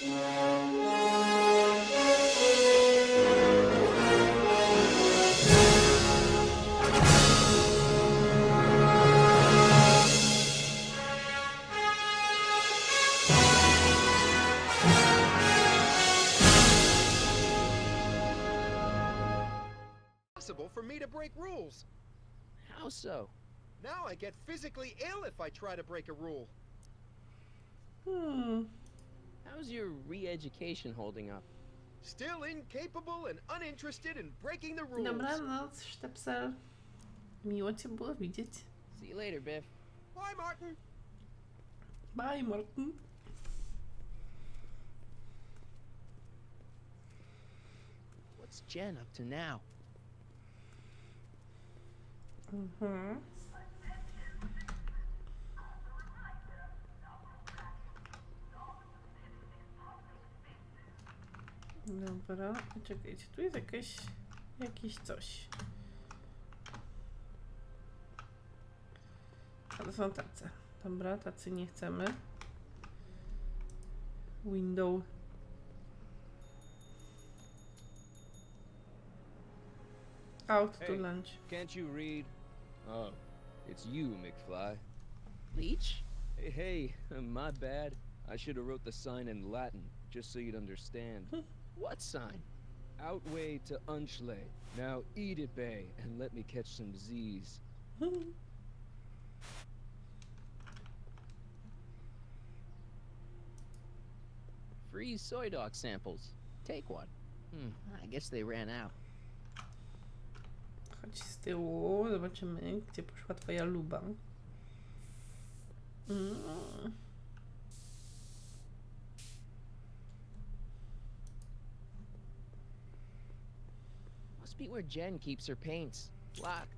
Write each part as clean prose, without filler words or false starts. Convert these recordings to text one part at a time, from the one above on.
For me to break rules. How so? Now I get physically ill if I try to break a rule. How's your re-education holding up? Still incapable and uninterested in breaking the rules. Dobranoc, Sztepsel. Miło cię było widzieć. See you later, Biff. Bye, Martin. Bye, Martin. What's Jen up to now? Dobra, czekajcie, tu jest jakieś coś. Ale są tacy. Dobra, tacy nie chcemy. Window. Out to lunch. Can't you read? Oh, it's you, McFly. Leech? Hey, my bad. I should have wrote the sign in Latin, just so you'd understand. What sign? Outway to Unchley. Now eat it, Bay, and let me catch some Z's. Free soy dog samples. Take one. I guess they ran out. Chodź z tyłu, zobaczymy, gdzie poszła twoja luba. Must be where Jen keeps her paints. Locked.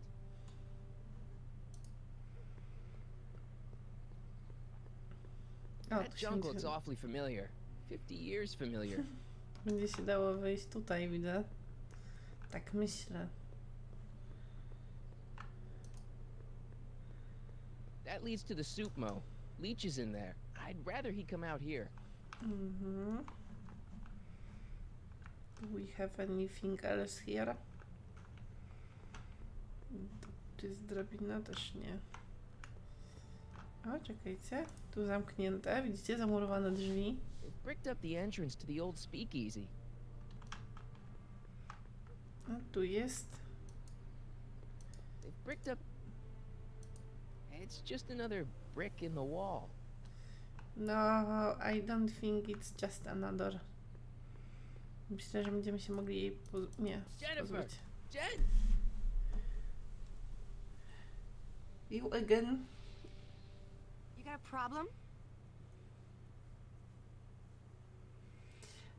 That junk looks awfully familiar. 50 years familiar. Będzie się dało wejść tutaj, widzę. Tak myślę. That leads to the soup mo. Leech is in there. I'd rather he come out here. Do we have anything else here? Tu jest drabina? Też nie. O, czekajcie. Tu zamknięte. Widzicie? Zamurowane drzwi. They've bricked up the entrance to the old speakeasy. A tu jest. They've bricked up... It's just another brick in the wall. No, I don't think it's just another. Myślę, że będziemy się mogli jej nie Jennifer! pozbyć. Jen! You again? You got a problem?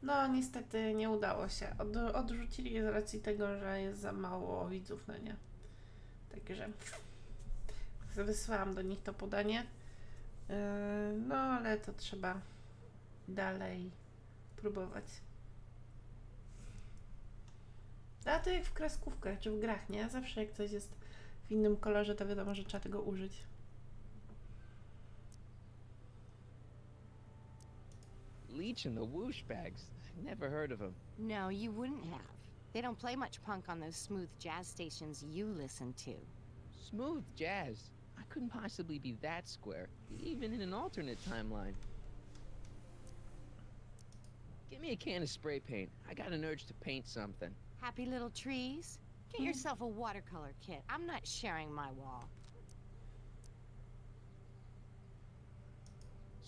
No, niestety nie udało się. Odrzucili je z racji tego, że jest za mało widzów, no nie. Także wysłałam do nich to podanie. No, ale to trzeba dalej próbować. A to jak w kreskówkach czy w grach, nie? Zawsze jak coś jest w innym kolorze, to wiadomo, że trzeba tego użyć. Leech and the whoosh bags. Never heard of them. No, you wouldn't have. They don't play much punk on those smooth jazz stations you listen to. Smooth jazz. I couldn't possibly be that square, even in an alternate timeline. Give me a can of spray paint. I got an urge to paint something. Happy little trees? Get yourself a watercolor kit. I'm not sharing my wall.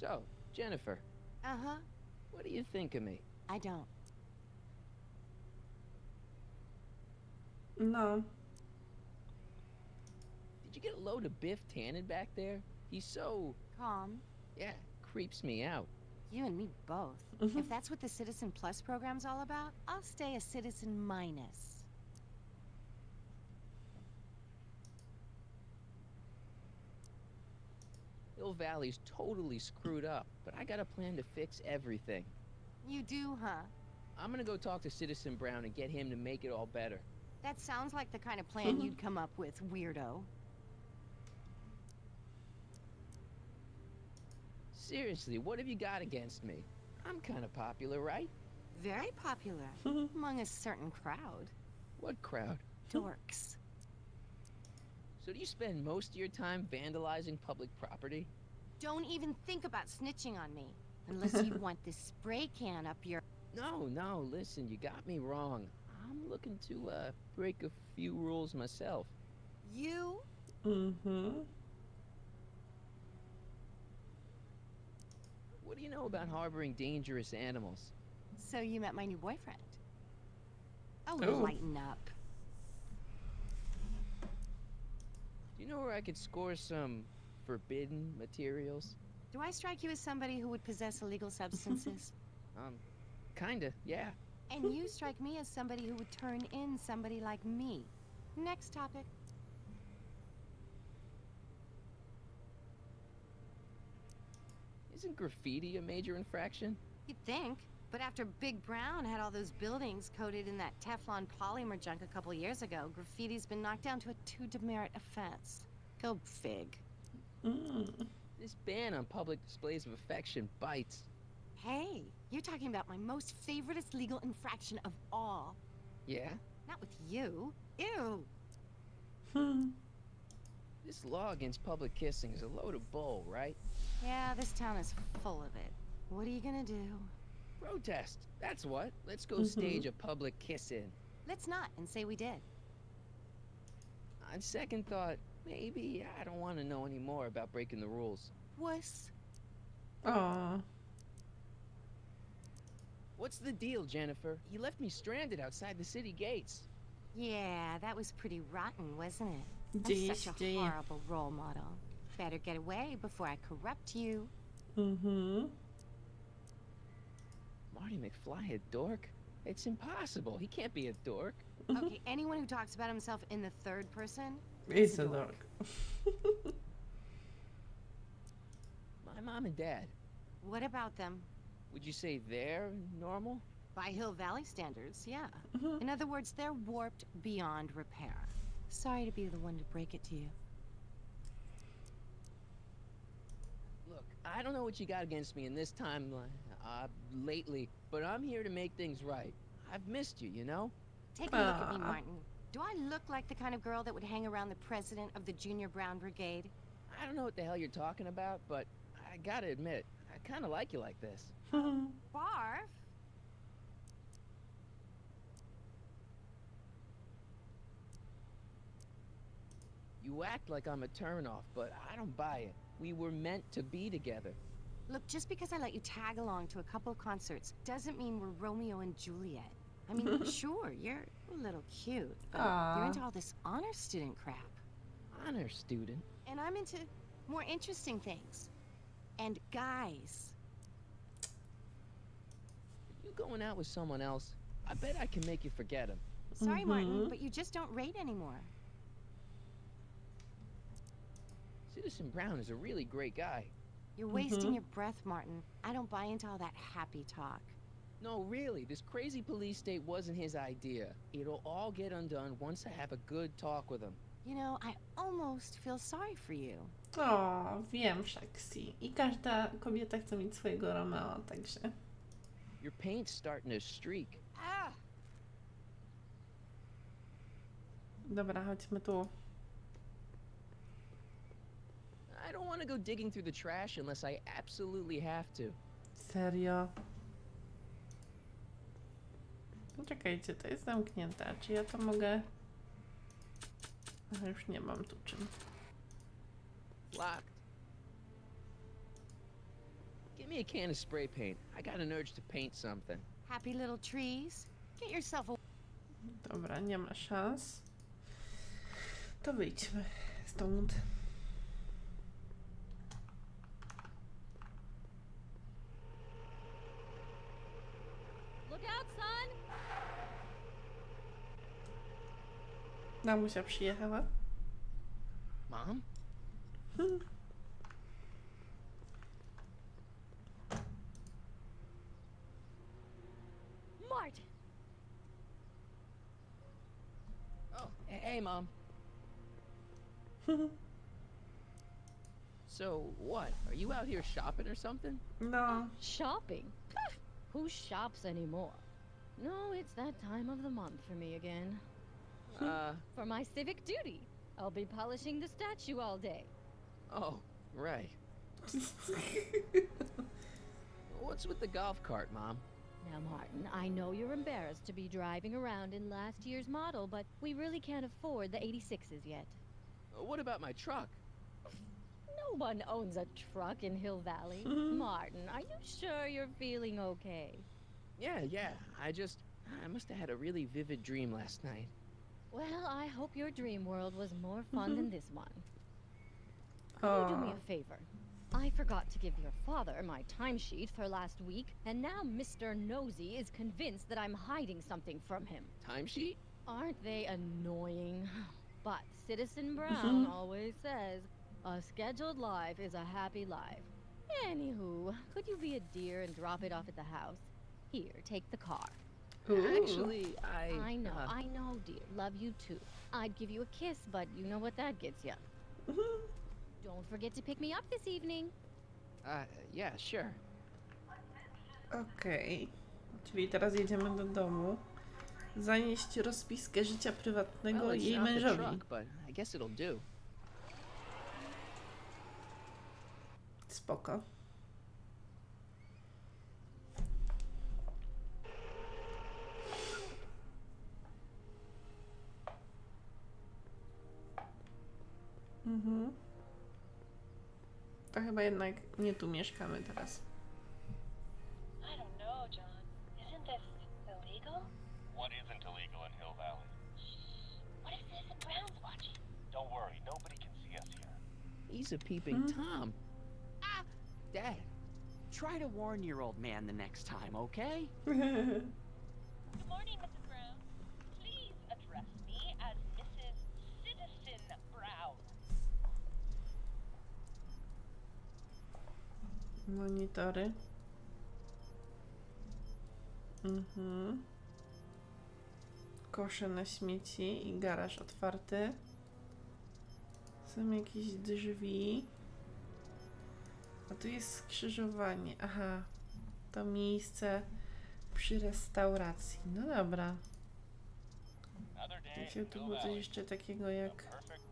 So, Jennifer. Uh-huh. What do you think of me? I don't. No. Did you get a load of Biff Tannen back there? He's so... Calm. Yeah, creeps me out. You and me both. If that's what the Citizen Plus program's all about, I'll stay a Citizen Minus. Hill Valley's totally screwed up, but I got a plan to fix everything. You do, huh? I'm gonna go talk to Citizen Brown and get him to make it all better. That sounds like the kind of plan you'd come up with, weirdo. Seriously, what have you got against me? I'm kind of popular, right? Very popular among a certain crowd. What crowd? Dorks. So do you spend most of your time vandalizing public property? Don't even think about snitching on me. Unless you want this spray can up your... No, listen, you got me wrong. I'm looking to, break a few rules myself. You? Mhm. What do you know about harboring dangerous animals? So you met my new boyfriend. Oh, Oh. lighten up. Do you know where I could score some forbidden materials? Do I strike you as somebody who would possess illegal substances? Kinda, yeah. And you strike me as somebody who would turn in somebody like me. Next topic. Isn't graffiti a major infraction? You'd think. But after Big Brown had all those buildings coated in that Teflon polymer junk a couple years ago, graffiti's been knocked down to a 2 demerit offense. Go fig. This ban on public displays of affection bites. Hey, you're talking about my most favoriteest legal infraction of all. Yeah? Not with you. Ew. This law against public kissing is a load of bull, right? Yeah, this town is full of it. What are you gonna do? Protest. That's what. Let's go stage a public kiss-in. Let's not and say we did. On second thought, maybe I don't want to know any more about breaking the rules. Wuss. Aw. What's the deal, Jennifer? You left me stranded outside the city gates. Yeah, that was pretty rotten, wasn't it? Dzieje I'm się such a dzieje. horrible role model. Better get away before I corrupt you. Mhm. Marty McFly a dork? It's impossible. He can't be a dork. Okay, anyone who talks about himself in the third person It's a dog. My mom and dad. What about them? Would you say they're normal? By Hill Valley standards, yeah. In other words, they're warped beyond repair. Sorry to be the one to break it to you. Look, I don't know what you got against me in this timeline, lately, but I'm here to make things right. I've missed you, you know? Take a look at me, Aw. Martin. Do I look like the kind of girl that would hang around the president of the Junior Brown Brigade? I don't know what the hell you're talking about, but I gotta admit, I kinda like you like this. Barf? You act like I'm a turnoff, but I don't buy it. We were meant to be together. Look, just because I let you tag along to a couple concerts doesn't mean we're Romeo and Juliet. I mean, sure, you're a little cute, but you're into all this honor student crap. Honor student? And I'm into more interesting things. And guys. You going out with someone else? I bet I can make you forget him. Sorry, Martin, but you just don't rate anymore. Citizen Brown is a really great guy. You're wasting your breath, Martin. I don't buy into all that happy talk. No, really, this crazy police state wasn't his idea. It'll all get undone once I have a good talk with him. You know, I almost feel sorry for you. O, wiem, Shaxi. I każda kobieta chce mieć swojego Romeo, także... Your paint's starting to streak. Ah! Dobra, chodźmy tu. I don't want to go digging through the trash unless I absolutely have to. Serio? No czekajcie, to jest zamknięte. Czy ja to mogę... Ach, już nie mam tu czym. Locked. Give me a can of spray paint. I got an urge to paint something. Happy little trees. Get yourself a... Dobra, nie ma szans. To wyjdźmy stąd. Look out, son! Mamusia przyjechała. Mom? Martin! Oh, hey, Mom. So, what? Are you out here shopping or something? No. Shopping? Pff, who shops anymore? No, it's that time of the month for me again. For my civic duty. I'll be polishing the statue all day. Oh, right. What's with the golf cart, Mom? Now, Martin, I know you're embarrassed to be driving around in last year's model, but we really can't afford the 86s yet. What about my truck? No one owns a truck in Hill Valley. Martin, are you sure you're feeling okay? Yeah. I must have had a really vivid dream last night. Well, I hope your dream world was more fun than this one. Could you do me a favor? I forgot to give your father my timesheet for last week, and now Mr. Nosy is convinced that I'm hiding something from him. Timesheet? Aren't they annoying? But Citizen Brown always says, a scheduled life is a happy life. Anywho, could you be a dear and drop it off at the house? Here, take the car. Ooh. Actually, I know, dear. Love you too. I'd give you a kiss, but you know what that gets you. Don't forget to pick me up this evening. Yeah, sure. Okej. Czyli teraz jedziemy do domu. Zanieść rozpiskę życia prywatnego Well, it's jej not the mężowi. truck, but I guess it'll do. Spoko. To chyba jednak nie tu mieszkamy teraz. I don't know, John. Isn't this illegal? What isn't illegal in Hill Valley? What if Citizen Brown's watching? Don't worry, nobody can see us here. He's a peeping Tom. Ah! Dad. Try to warn your old man the next time, okay? Good morning, Mrs. Brown. Please address me as Mrs. Citizen Brown. Monitory. Kosze na śmieci i garaż otwarty. Są jakieś drzwi. A tu jest skrzyżowanie. Aha. To miejsce przy restauracji. No dobra. Another day Myślę, in tu Hill było coś Valley. jeszcze takiego jak... Perfect.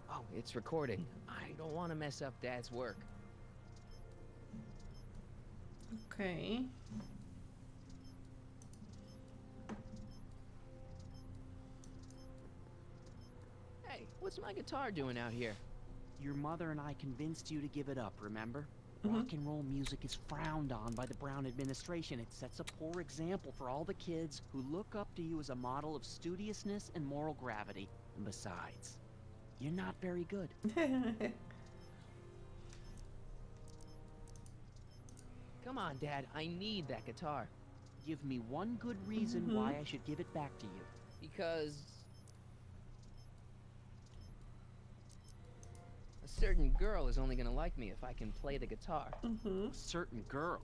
Oh, it's recording. I don't want to mess up Dad's work. Okej. Hey, what's my guitar doing out here? Your mother and I convinced you to give it up, remember? Rock and roll music is frowned on by the Brown administration. It sets a poor example for all the kids who look up to you as a model of studiousness and moral gravity. And besides, you're not very good. Come on, Dad. I need that guitar. Give me one good reason why I should give it back to you. Because... a certain girl is only gonna like me if I can play the guitar. A certain girl.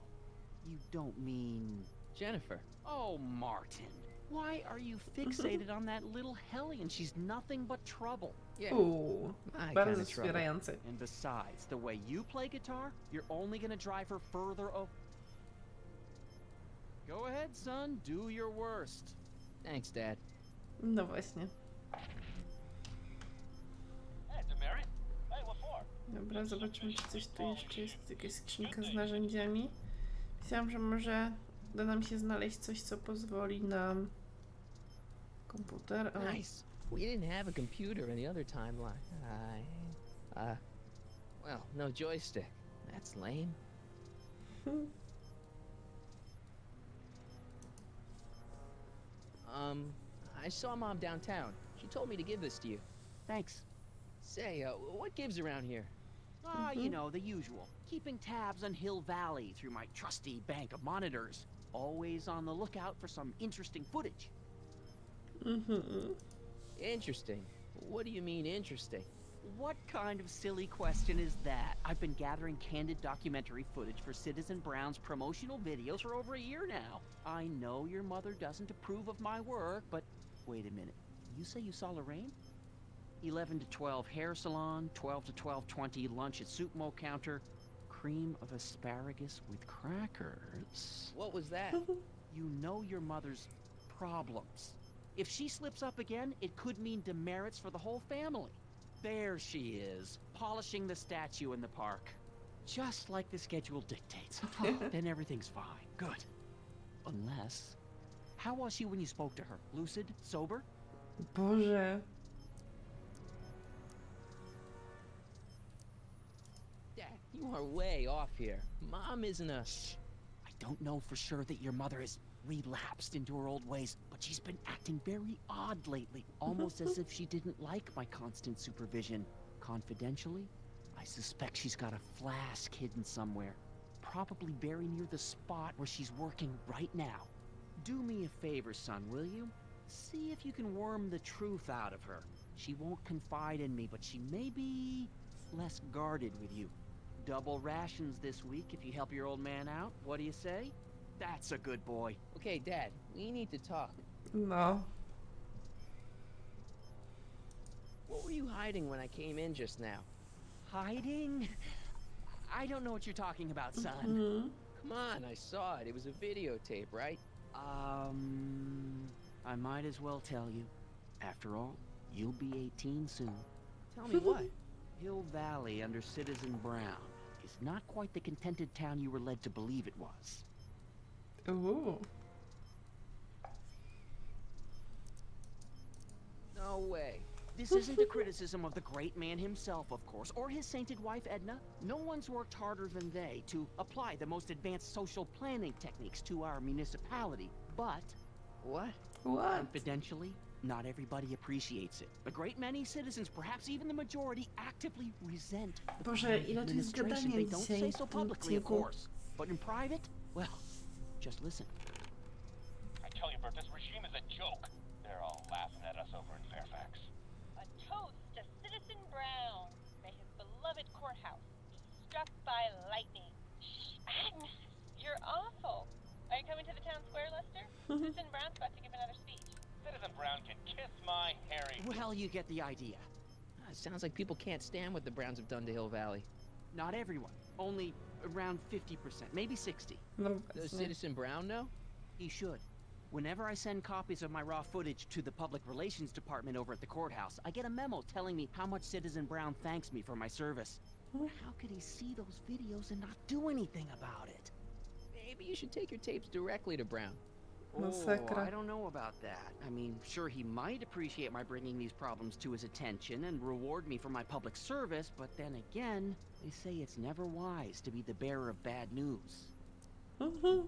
You don't mean... Jennifer. Oh, Martin. Why are you fixated on that little hellion? She's nothing but trouble. Yeah, my Bardzo kind of trouble. wspierający. And besides, the way you play guitar, you're only gonna drive her further Go ahead, son. Do your worst. Thanks, Dad. No właśnie. Hey, Demerit. Hey, what for? Dobra, zobaczymy, czy coś tu jeszcze jest. Jakaś skrzynka z narzędziami. Myślałam, że może uda nam się znaleźć coś, co pozwoli nam... Komputer. O. Nice. We didn't have a computer in the other timeline. Well, no joystick. That's lame. I saw Mom downtown. She told me to give this to you. Thanks. Say, what gives around here? You know, the usual. Keeping tabs on Hill Valley through my trusty bank of monitors. Always on the lookout for some interesting footage. Interesting. What do you mean interesting? What kind of silly question is that? I've been gathering candid documentary footage for Citizen Brown's promotional videos for over a year now. I know your mother doesn't approve of my work, but wait a minute. You say you saw Lorraine? 11 to 12 hair salon, 12 to 12:20 lunch at soup mo counter, cream of asparagus with crackers. What was that? You know your mother's problems. If she slips up again, it could mean demerits for the whole family. There she is, polishing the statue in the park. Just like the schedule dictates. Then everything's fine. Good. Unless... How was she when you spoke to her? Lucid? Sober? Boże. Dad, you are way off here. Mom isn't a... Shh. I don't know for sure that your mother has relapsed into her old ways, but she's been acting very odd lately, almost as if she didn't like my constant supervision. Confidentially, I suspect she's got a flask hidden somewhere, probably very near the spot where she's working right now. Do me a favor, son, will you? See if you can worm the truth out of her. She won't confide in me, but she may be less guarded with you. Double rations this week if you help your old man out. What do you say? That's a good boy. Okay, Dad, we need to talk. No. What were you hiding when I came in just now? Hiding? I don't know what you're talking about, son. Mhm. Come on, I saw it. It was a videotape, right? I might as well tell you. After all, you'll be 18 soon. Tell me what? Hill Valley under Citizen Brown is not quite the contented town you were led to believe it was. Ooh. No way. This isn't a criticism of the great man himself, of course, or his sainted wife, Edna. No one's worked harder than they to apply the most advanced social planning techniques to our municipality. But, What? What? confidentially, not everybody appreciates it. A great many citizens, perhaps even the majority, actively resent the Boże, private ile tu jest administration. gadania They don't dzisiaj say w so tym publicly, of odcinku. course. But in private, well, just listen. I tell you, Bert, this regime is a joke. They're all laughing at us over in Fairfax. A toast to Citizen Brown. May his beloved courthouse be struck by lightning. Shh, Agnes, you're awful. Are you coming to the town square, Lester? Citizen Brown's about to give another speech. Citizen Brown can kiss my hairy... Well, you get the idea. It sounds like people can't stand what the Browns have done to Hill Valley. Not everyone. Only around 50%, maybe 60. No Does właśnie. Citizen Brown know? He should. Whenever I send copies of my raw footage to the public relations department over at the courthouse, I get a memo telling me how much Citizen Brown thanks me for my service. How could he see those videos and not do anything about it? Maybe you should take your tapes directly to Brown. Oh, Masakra. I don't know about that. I mean, sure, he might appreciate my bringing these problems to his attention and reward me for my public service, but then again, they say it's never wise to be the bearer of bad news. Mhm.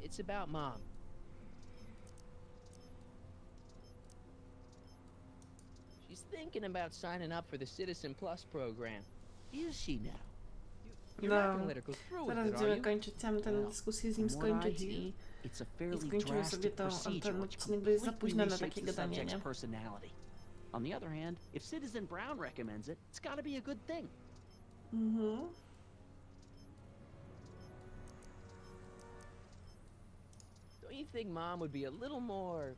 It's about Mom. She's thinking about signing up for the Citizen Plus program. Is she now? You're not No. gonna let her go through with Zaraz it, are będziemy you? kończyć. Chciałam tę Well, dyskusję z nim from what I skończyć hear, i it's a fairly skończymy sobie drastic to, procedure ten which odcinek, bo jest za completely późno na reshapes takie the gadanie, subject's nie? personality. On the other hand, if Citizen Brown recommends it, it's gotta be a good thing. Mhm. Don't you think Mom would be a little more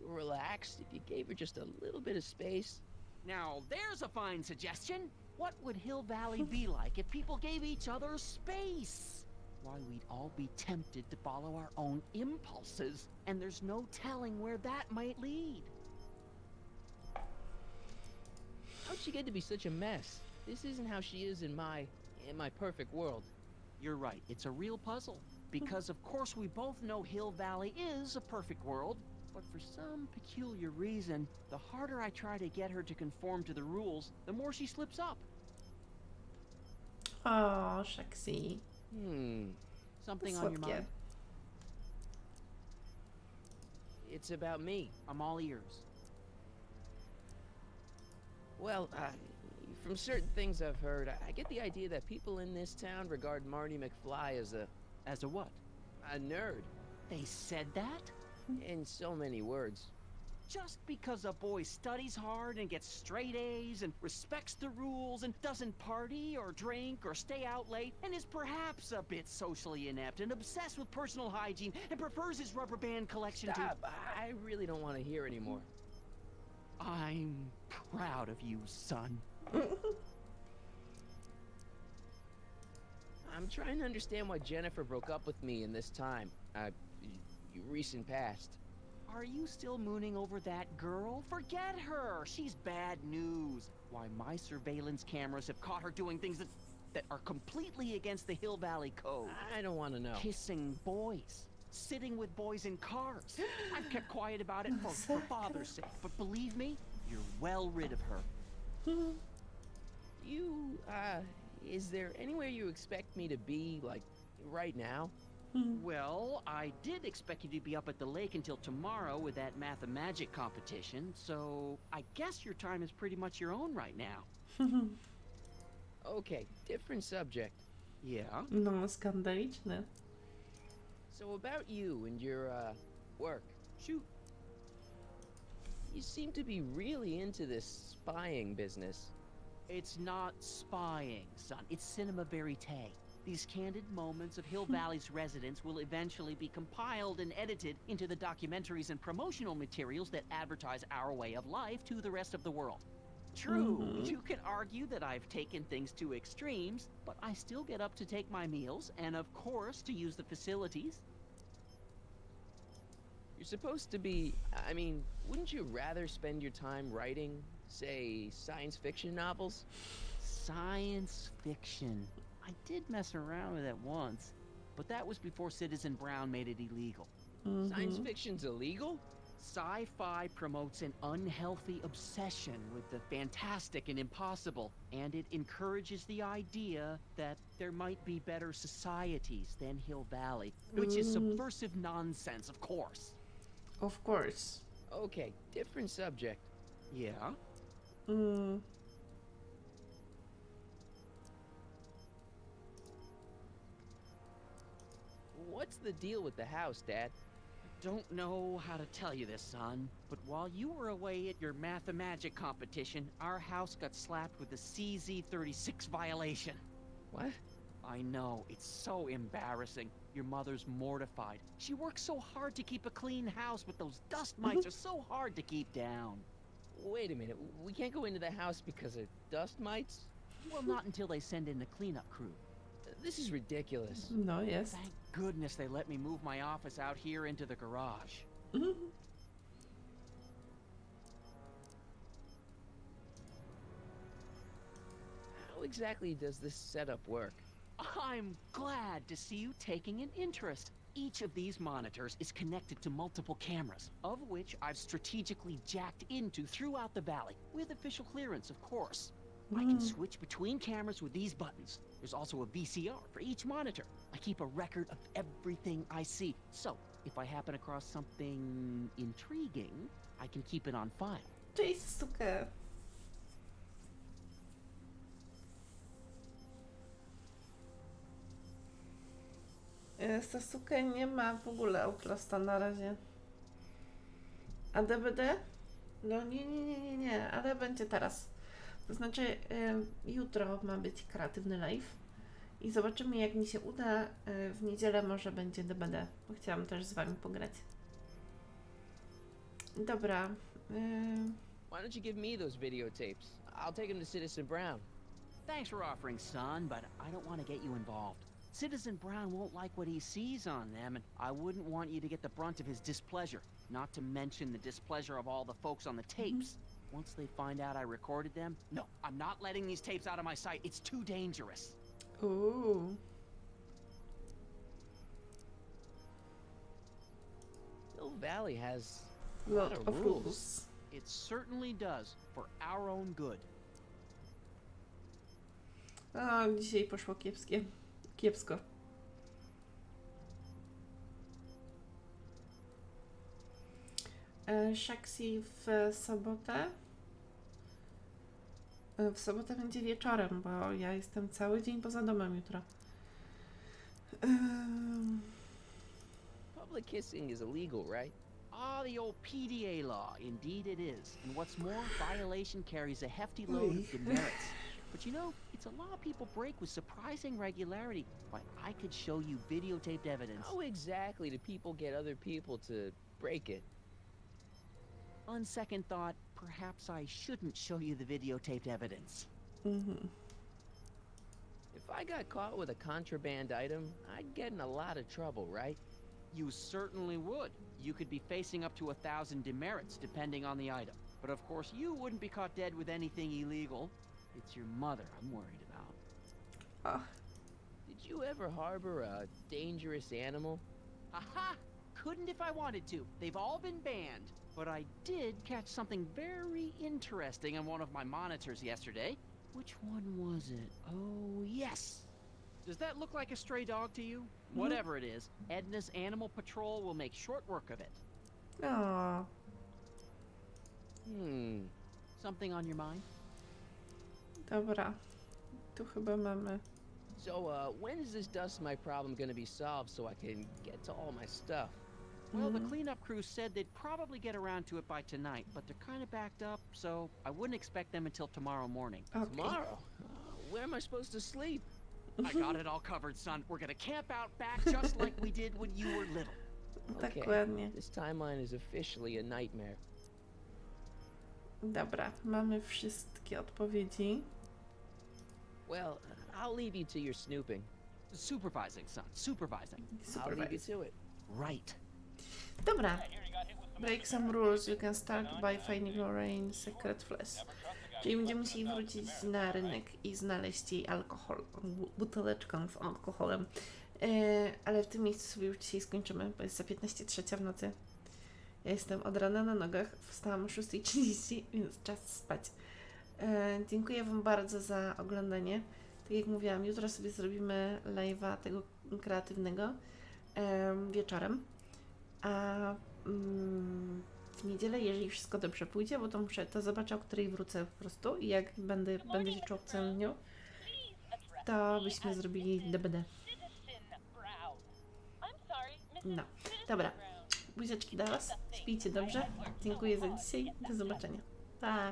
relaxed if you gave her just a little bit of space? Now, there's a fine suggestion. What would Hill Valley be like if people gave each other space? Why, we'd all be tempted to follow our own impulses, and there's no telling where that might lead. How'd she get to be such a mess? This isn't how she is in my perfect world. You're right, it's a real puzzle. Because of course we both know Hill Valley is a perfect world, but for some peculiar reason, the harder I try to get her to conform to the rules, the more she slips up. O, sexy. Something on your Słodkie. mind? It's about me. I'm all ears. Well, from certain things I've heard, I get the idea that people in this town regard Marty McFly as As a what? a nerd. They said that? In so many words. Just because a boy studies hard and gets straight A's and respects the rules and doesn't party or drink or stay out late and is perhaps a bit socially inept and obsessed with personal hygiene and prefers his rubber band collection Stop! I really don't want to hear anymore. I'm proud of you, son. I'm trying to understand why Jennifer broke up with me in this time. Recent past. Are you still mooning over that girl? Forget her! She's bad news. Why, my surveillance cameras have caught her doing things that are completely against the Hill Valley Code. I don't want to know. Kissing boys. Sitting with boys in cars. I've kept quiet about it for father's sake, but believe me, you're well rid of her. Is there anywhere you expect me to be, like, right now? Well, I did expect you to be up at the lake until tomorrow with that math-magic competition, so I guess your time is pretty much your own right now. Okay, different subject. Yeah? No, skandaliczne. So about you and your, work. Shoot. You seem to be really into this spying business. It's not spying, son. It's cinema verite. These candid moments of Hill Valley's residents will eventually be compiled and edited into the documentaries and promotional materials that advertise our way of life to the rest of the world. True, you can argue that I've taken things to extremes, but I still get up to take my meals, and of course to use the facilities. You're supposed to be... I mean, wouldn't you rather spend your time writing, say, science fiction novels? Science fiction. I did mess around with it once, but that was before Citizen Brown made it illegal. Science fiction's illegal? Sci-fi promotes an unhealthy obsession with the fantastic and impossible, and it encourages the idea that there might be better societies than Hill Valley, which is subversive nonsense, of course. Of course. Okay, different subject. Yeah? What's the deal with the house, Dad? Don't know how to tell you this, son, but while you were away at your math-magic competition, our house got slapped with a CZ36 violation. What? I know, it's so embarrassing. Your mother's mortified. She works so hard to keep a clean house, but those dust mites are so hard to keep down. Wait a minute, we can't go into the house because of dust mites? Well, not until they send in the cleanup crew. This is ridiculous. No, jest. Thank goodness they let me move my office out here into the garage. How exactly does this setup work? I'm glad to see you taking an interest. Each of these monitors is connected to multiple cameras, of which I've strategically jacked into throughout the valley, with official clearance, of course. I can switch between cameras with these buttons. There's also a VCR for each monitor. I keep a record of everything I see, so if I happen across something intriguing, I can keep it on file. Cześć, sukę. Sasuke nie ma w ogóle Outlasta na razie. A DVD? No nie, ale będzie teraz. To znaczy jutro ma być kreatywny live i zobaczymy, jak mi się uda. W niedzielę może będzie DVD, bo chciałam też z wami pograć. Dobra. Why don't you give me those videotapes? I'll take them to Citizen Brown. Thanks for offering, son, but I don't want to get you involved. Citizen Brown won't like what he sees on them, and I wouldn't want you to get the brunt of his displeasure, not to mention the displeasure of all the folks on the tapes. Once they find out I recorded them, no, I'm not letting these tapes out of my sight. It's too dangerous. Ooh. Hill Valley has a Lot lot of of rules. rules. It certainly does, for our own good. O, dzisiaj poszło kiepsko. Shaxi w sobotę. W sobotę będzie wieczorem, bo ja jestem cały dzień poza domem jutro. Public kissing is illegal, right? Ah, the old PDA law. Indeed it is. And what's more, violation carries a hefty load of demerits. But you know, it's a law people break with surprising regularity. Why, I could show you videotaped evidence. How exactly do people get other people to break it? On second thought, perhaps I shouldn't show you the videotaped evidence. If I got caught with a contraband item, I'd get in a lot of trouble, right? You certainly would. You could be facing up to 1,000 demerits, depending on the item. But of course, you wouldn't be caught dead with anything illegal. It's your mother I'm worried about. Did you ever harbor a dangerous animal? Aha! Couldn't if I wanted to. They've all been banned. But I did catch something very interesting on one of my monitors yesterday. Which one was it? Oh, yes! Does that look like a stray dog to you? Whatever it is, Edna's Animal Patrol will make short work of it. O, Something on your mind? dobra. Tu chyba mamy. So, when is this dust mite problem gonna be solved so I can get to all my stuff? Well, the cleanup crew said they'd probably get around to it by tonight, but they're kind of backed up, so I wouldn't expect them until tomorrow morning. Okay. Tomorrow? Where am I supposed to sleep? I got it all covered, son. We're gonna camp out back just like we did when you were little. Dokładnie. This timeline is officially a nightmare. Dobra, mamy wszystkie odpowiedzi. Well, I'll leave you to your snooping. Supervising, son. Supervising. I'll leave you Supervise. to it. Right. Dobra. Break some rules. You can start by finding Lorraine secret flash. Czyli będziemy musieli wrócić na rynek i znaleźć jej alkohol, buteleczkę z alkoholem. Ale w tym miejscu sobie już dzisiaj skończymy, bo jest za 15:03 w nocy. Ja jestem od rana na nogach, wstałam o 6:30, więc czas spać. Dziękuję Wam bardzo za oglądanie. Tak jak mówiłam, jutro sobie zrobimy live'a tego kreatywnego wieczorem. A w niedzielę, jeżeli wszystko dobrze pójdzie, bo to muszę, to zobaczę, o której wrócę po prostu i jak będę się czuła w całym dniu, to byśmy zrobili DBD. No, dobra. Buziaczki dla Was. Śpijcie dobrze. Dziękuję za dzisiaj. Do zobaczenia. Pa!